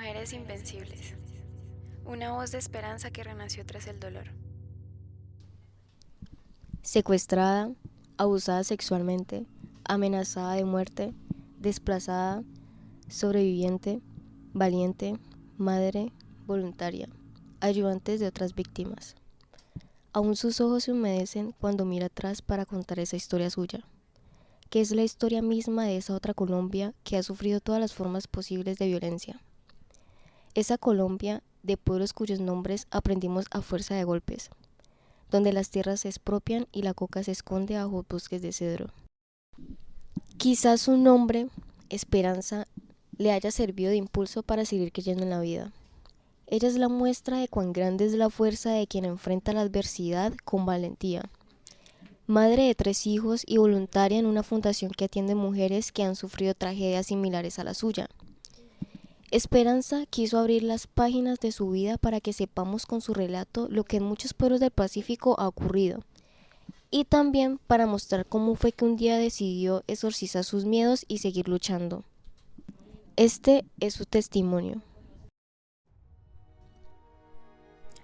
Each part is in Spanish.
Mujeres invencibles. Una voz de esperanza que renació tras el dolor. Secuestrada, abusada sexualmente, amenazada de muerte, desplazada, sobreviviente, valiente, madre, voluntaria, ayudantes de otras víctimas. Aún sus ojos se humedecen cuando mira atrás para contar esa historia suya, que es la historia misma de esa otra Colombia que ha sufrido todas las formas posibles de violencia. Esa Colombia de pueblos cuyos nombres aprendimos a fuerza de golpes, donde las tierras se expropian y la coca se esconde bajo bosques de cedro. Quizás su nombre, Esperanza, le haya servido de impulso para seguir creyendo en la vida. Ella es la muestra de cuán grande es la fuerza de quien enfrenta la adversidad con valentía. Madre de 3 hijos y voluntaria en una fundación que atiende mujeres que han sufrido tragedias similares a la suya. Esperanza quiso abrir las páginas de su vida para que sepamos con su relato lo que en muchos pueblos del Pacífico ha ocurrido, y también para mostrar cómo fue que un día decidió exorcizar sus miedos y seguir luchando. Este es su testimonio.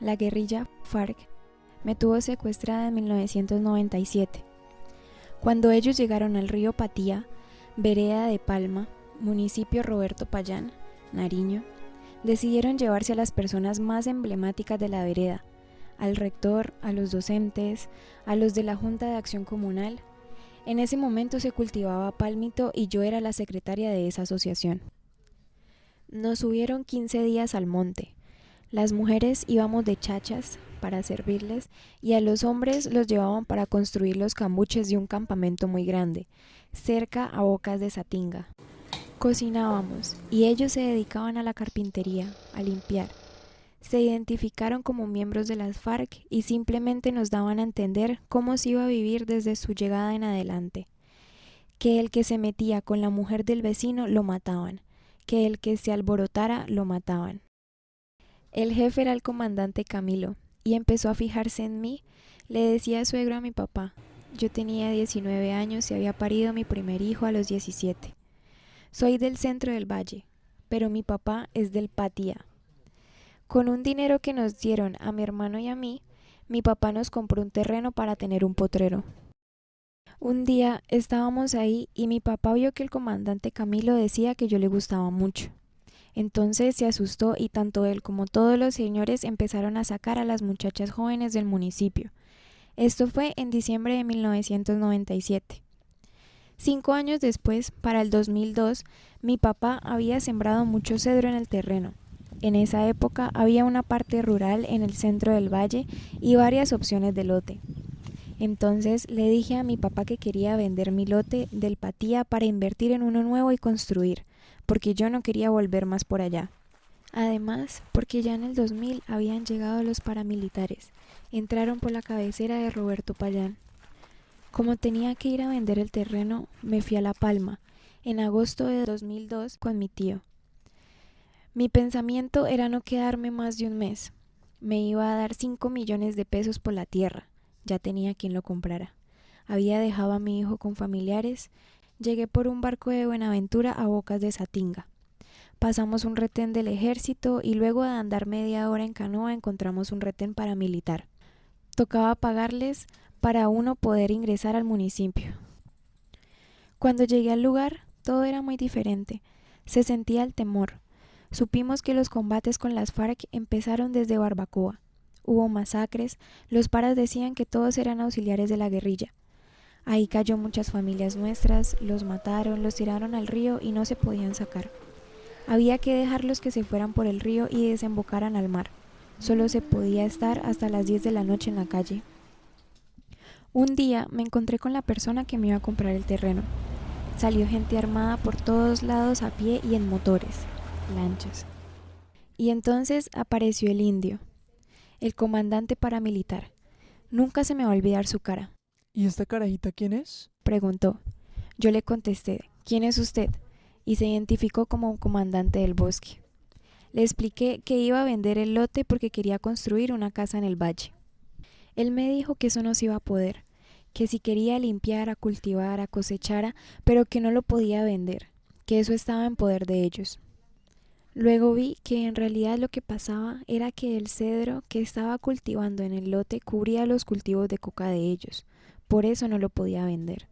La guerrilla FARC me tuvo secuestrada en 1997. Cuando ellos llegaron al río Patía, vereda de Palma, municipio Roberto Payán, Nariño, decidieron llevarse a las personas más emblemáticas de la vereda, al rector, a los docentes, a los de la Junta de Acción Comunal. En ese momento se cultivaba pálmito y yo era la secretaria de esa asociación. Nos subieron 15 días al monte. Las mujeres íbamos de chachas para servirles y a los hombres los llevaban para construir los cambuches de un campamento muy grande, cerca a Bocas de Satinga. Cocinábamos y ellos se dedicaban a la carpintería, a limpiar. Se identificaron como miembros de las FARC y simplemente nos daban a entender cómo se iba a vivir desde su llegada en adelante. Que el que se metía con la mujer del vecino lo mataban, que el que se alborotara lo mataban. El jefe era el comandante Camilo y empezó a fijarse en mí. Le decía suegro a mi papá. Yo tenía 19 años y había parido mi primer hijo a los 17. Soy del centro del valle, pero mi papá es del Patía. Con un dinero que nos dieron a mi hermano y a mí, mi papá nos compró un terreno para tener un potrero. Un día estábamos ahí y mi papá vio que el comandante Camilo decía que yo le gustaba mucho. Entonces se asustó y tanto él como todos los señores empezaron a sacar a las muchachas jóvenes del municipio. Esto fue en diciembre de 1997. 5 años después, para el 2002, mi papá había sembrado mucho cedro en el terreno. En esa época había una parte rural en el centro del valle y varias opciones de lote. Entonces le dije a mi papá que quería vender mi lote del Patía para invertir en uno nuevo y construir, porque yo no quería volver más por allá. Además, porque ya en el 2000 habían llegado los paramilitares, entraron por la cabecera de Roberto Payán. Como tenía que ir a vender el terreno, me fui a La Palma, en agosto de 2002, con mi tío. Mi pensamiento era no quedarme más de un mes. Me iba a dar 5 millones de pesos por la tierra. Ya tenía quien lo comprara. Había dejado a mi hijo con familiares. Llegué por un barco de Buenaventura a Bocas de Satinga. Pasamos un retén del ejército y luego de andar media hora en canoa encontramos un retén paramilitar. Tocaba pagarles para uno poder ingresar al municipio. Cuando llegué al lugar, todo era muy diferente. Se sentía el temor. Supimos que los combates con las FARC empezaron desde Barbacoa. Hubo masacres, los paras decían que todos eran auxiliares de la guerrilla. Ahí cayó muchas familias nuestras, los mataron, los tiraron al río y no se podían sacar. Había que dejarlos que se fueran por el río y desembocaran al mar. Solo se podía estar hasta las 10 de la noche en la calle. Un día me encontré con la persona que me iba a comprar el terreno. Salió gente armada por todos lados a pie y en motores, lanchas. Y entonces apareció el indio, el comandante paramilitar. Nunca se me va a olvidar su cara. ¿Y esta carajita quién es? Preguntó. Yo le contesté, ¿quién es usted? Y se identificó como un comandante del bosque. Le expliqué que iba a vender el lote porque quería construir una casa en el valle. Él me dijo que eso no se iba a poder, que si quería limpiara, cultivara, cosechara, pero que no lo podía vender, que eso estaba en poder de ellos. Luego vi que en realidad lo que pasaba era que el cedro que estaba cultivando en el lote cubría los cultivos de coca de ellos, por eso no lo podía vender.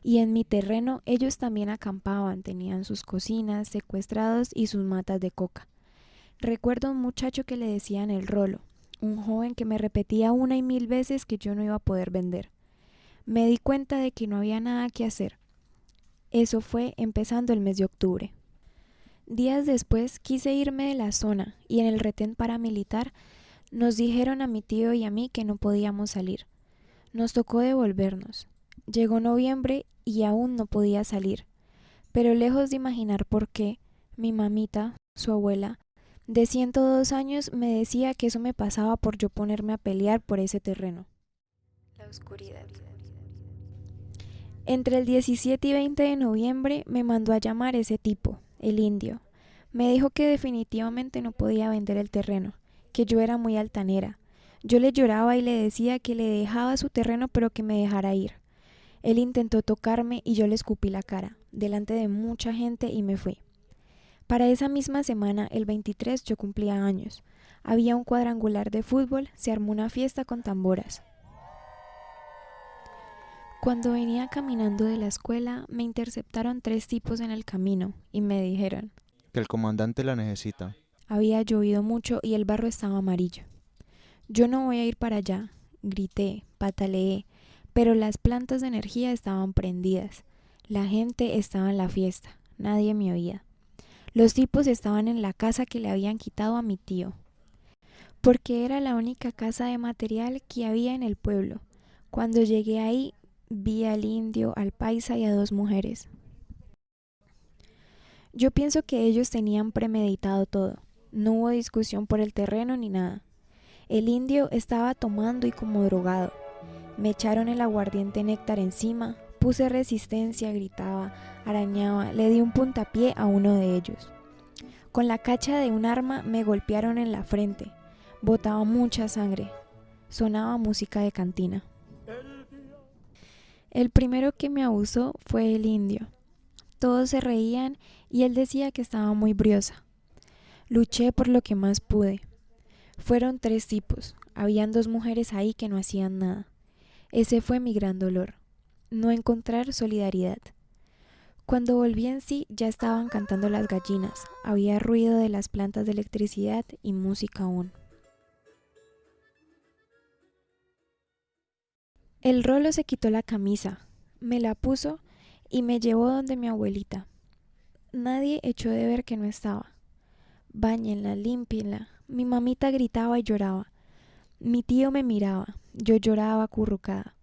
Y en mi terreno ellos también acampaban, tenían sus cocinas, secuestrados y sus matas de coca. Recuerdo a un muchacho que le decían el Rolo, un joven que me repetía 1 y 1000 veces que yo no iba a poder vender. Me di cuenta de que no había nada que hacer. Eso fue empezando el mes de octubre. Días después quise irme de la zona y en el retén paramilitar nos dijeron a mi tío y a mí que no podíamos salir. Nos tocó devolvernos. Llegó noviembre y aún no podía salir. Pero lejos de imaginar por qué, mi mamita, su abuela, de 102 años, me decía que eso me pasaba por yo ponerme a pelear por ese terreno. La oscuridad. Entre el 17 y 20 de noviembre me mandó a llamar ese tipo, el indio. Me dijo que definitivamente no podía vender el terreno, que yo era muy altanera. Yo le lloraba y le decía que le dejaba su terreno pero que me dejara ir. Él intentó tocarme y yo le escupí la cara, delante de mucha gente y me fui. Para esa misma semana, el 23, yo cumplía años. Había un cuadrangular de fútbol, se armó una fiesta con tamboras. Cuando venía caminando de la escuela, me interceptaron 3 tipos en el camino y me dijeron que el comandante la necesita. Había llovido mucho y el barro estaba amarillo. Yo no voy a ir para allá, grité, pataleé, pero las plantas de energía estaban prendidas. La gente estaba en la fiesta, nadie me oía. Los tipos estaban en la casa que le habían quitado a mi tío, porque era la única casa de material que había en el pueblo. Cuando llegué ahí, vi al indio, al paisa y a 2 mujeres. Yo pienso que ellos tenían premeditado todo. No hubo discusión por el terreno ni nada. El indio estaba tomando y como drogado. Me echaron el aguardiente néctar encima, puse resistencia, gritaba, arañaba, le di un puntapié a uno de ellos. Con la cacha de un arma me golpearon en la frente. Botaba mucha sangre. Sonaba música de cantina. El primero que me abusó fue el indio. Todos se reían y él decía que estaba muy briosa. Luché por lo que más pude. Fueron 3 tipos. Habían 2 mujeres ahí que no hacían nada. Ese fue mi gran dolor. No encontrar solidaridad. Cuando volví en sí ya estaban cantando las gallinas. Había ruido de las plantas de electricidad y música aún. El Rolo se quitó la camisa, me la puso y me llevó donde mi abuelita. Nadie echó de ver que no estaba. Báñenla, límpienla. Mi mamita gritaba y lloraba. Mi tío me miraba, yo lloraba acurrucada.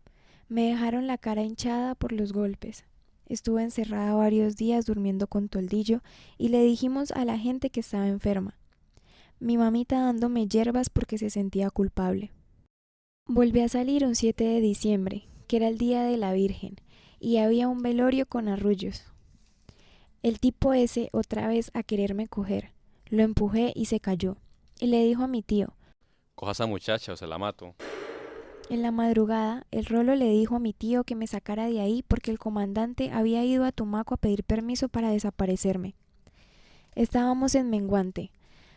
Me dejaron la cara hinchada por los golpes. Estuve encerrada varios días durmiendo con toldillo y le dijimos a la gente que estaba enferma. Mi mamita dándome hierbas porque se sentía culpable. Volví a salir un 7 de diciembre, que era el día de la Virgen, y había un velorio con arrullos. El tipo ese otra vez a quererme coger. Lo empujé y se cayó. Y le dijo a mi tío, coja a esa muchacha o se la mato. En la madrugada, el Rolo le dijo a mi tío que me sacara de ahí porque el comandante había ido a Tumaco a pedir permiso para desaparecerme. Estábamos en Menguante.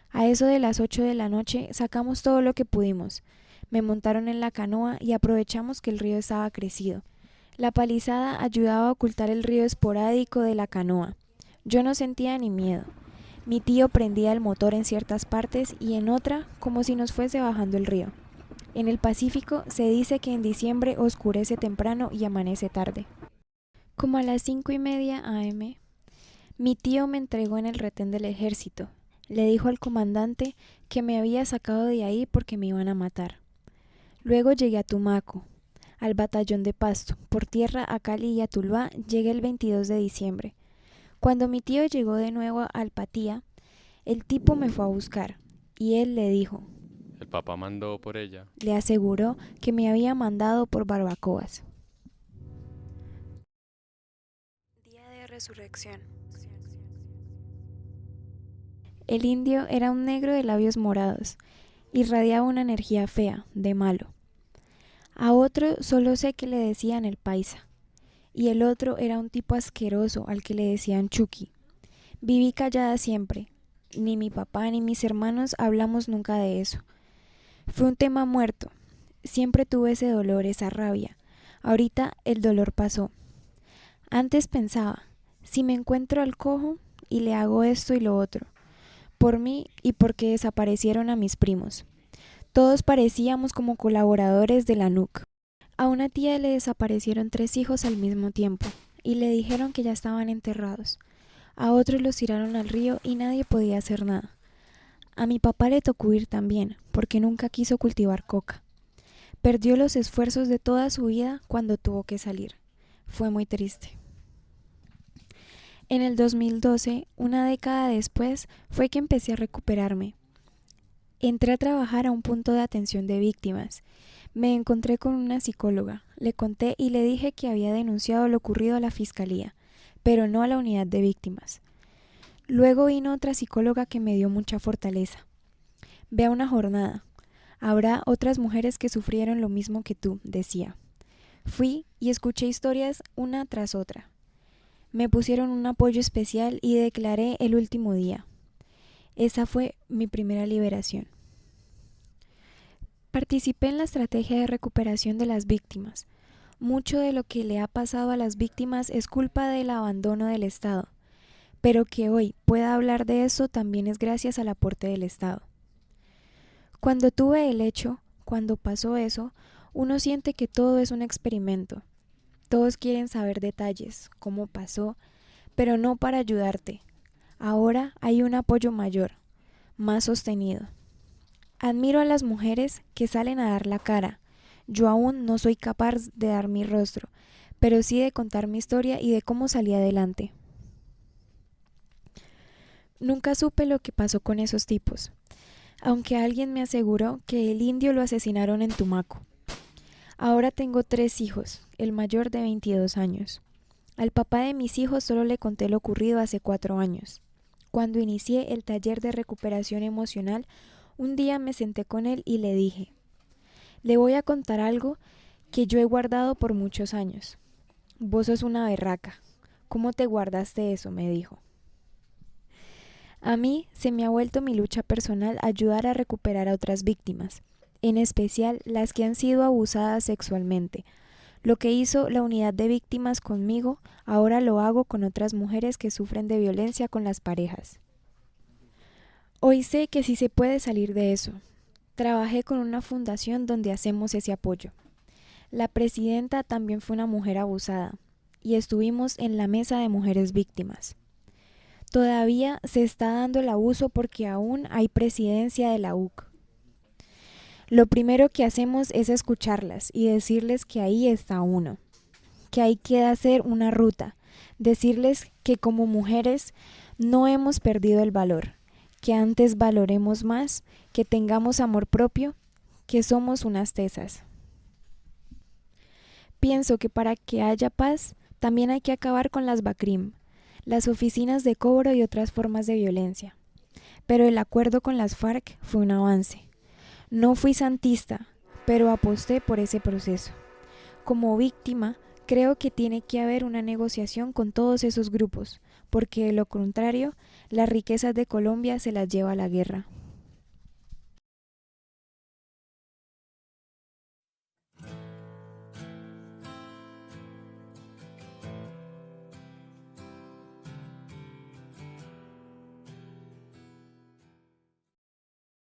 A eso de las 8 de la noche sacamos todo lo que pudimos. Me montaron en la canoa y aprovechamos que el río estaba crecido. La palizada ayudaba a ocultar el río esporádico de la canoa. Yo no sentía ni miedo. Mi tío prendía el motor en ciertas partes y en otra como si nos fuese bajando el río. En el Pacífico se dice que en diciembre oscurece temprano y amanece tarde. Como a las 5:30 a.m., mi tío me entregó en el retén del ejército. Le dijo al comandante que me había sacado de ahí porque me iban a matar. Luego llegué a Tumaco, al batallón de Pasto. Por tierra a Cali y a Tuluá llegué el 22 de diciembre. Cuando mi tío llegó de nuevo al Patía, el tipo me fue a buscar y él le dijo, El papá mandó por ella. le aseguró que me había mandado por barbacoas. Día de resurrección. El indio era un negro de labios morados, irradiaba una energía fea, de malo. A otro solo sé que le decían el paisa, y el otro era un tipo asqueroso al que le decían Chucky. Viví callada siempre. ni mi papá ni mis hermanos hablamos nunca de eso. Fue un tema muerto. Siempre tuve ese dolor, esa rabia. Ahorita el dolor pasó. Antes pensaba, si me encuentro al cojo y le hago esto y lo otro, por mí y porque desaparecieron a mis primos. Todos parecíamos como colaboradores de la NUC. A una tía le desaparecieron 3 hijos al mismo tiempo y le dijeron que ya estaban enterrados. A otros los tiraron al río y nadie podía hacer nada. A mi papá le tocó ir también, porque nunca quiso cultivar coca. Perdió los esfuerzos de toda su vida cuando tuvo que salir. Fue muy triste. En el 2012, una década después, fue que empecé a recuperarme. Entré a trabajar a un punto de atención de víctimas. Me encontré con una psicóloga, le conté y le dije que había denunciado lo ocurrido a la fiscalía, pero no a la unidad de víctimas. Luego vino otra psicóloga que me dio mucha fortaleza. Ve a una jornada. Habrá otras mujeres que sufrieron lo mismo que tú, decía. Fui y escuché historias una tras otra. Me pusieron un apoyo especial y declaré el último día. Esa fue mi primera liberación. Participé en la estrategia de recuperación de las víctimas. Mucho de lo que le ha pasado a las víctimas es culpa del abandono del Estado, pero que hoy pueda hablar de eso también es gracias al aporte del Estado. Cuando tuve el hecho, cuando pasó eso, uno siente que todo es un experimento. Todos quieren saber detalles, cómo pasó, pero no para ayudarte. Ahora hay un apoyo mayor, más sostenido. Admiro a las mujeres que salen a dar la cara. Yo aún no soy capaz de dar mi rostro, pero sí de contar mi historia y de cómo salí adelante. Nunca supe lo que pasó con esos tipos, aunque alguien me aseguró que el indio lo asesinaron en Tumaco. Ahora tengo 3 hijos, el mayor de 22 años. Al papá de mis hijos solo le conté lo ocurrido hace 4 años. Cuando inicié el taller de recuperación emocional, un día me senté con él y le dije, le voy a contar algo que yo he guardado por muchos años. Vos sos una berraca. ¿Cómo te guardaste eso?, me dijo. A mí se me ha vuelto mi lucha personal ayudar a recuperar a otras víctimas, en especial las que han sido abusadas sexualmente. Lo que hizo la unidad de víctimas conmigo, ahora lo hago con otras mujeres que sufren de violencia con las parejas. Hoy sé que sí se puede salir de eso. Trabajé con una fundación donde hacemos ese apoyo. La presidenta también fue una mujer abusada y estuvimos en la mesa de mujeres víctimas. Todavía se está dando el abuso porque aún hay presidencia de la UC. Lo primero que hacemos es escucharlas y decirles que ahí está uno, que hay que hacer una ruta, decirles que como mujeres no hemos perdido el valor, que antes valoremos más, que tengamos amor propio, que somos unas tesas. Pienso que para que haya paz, también hay que acabar con las BACRIM, las oficinas de cobro y otras formas de violencia. Pero el acuerdo con las FARC fue un avance. No fui santista, pero aposté por ese proceso. Como víctima, creo que tiene que haber una negociación con todos esos grupos, porque de lo contrario, las riquezas de Colombia se las lleva la guerra.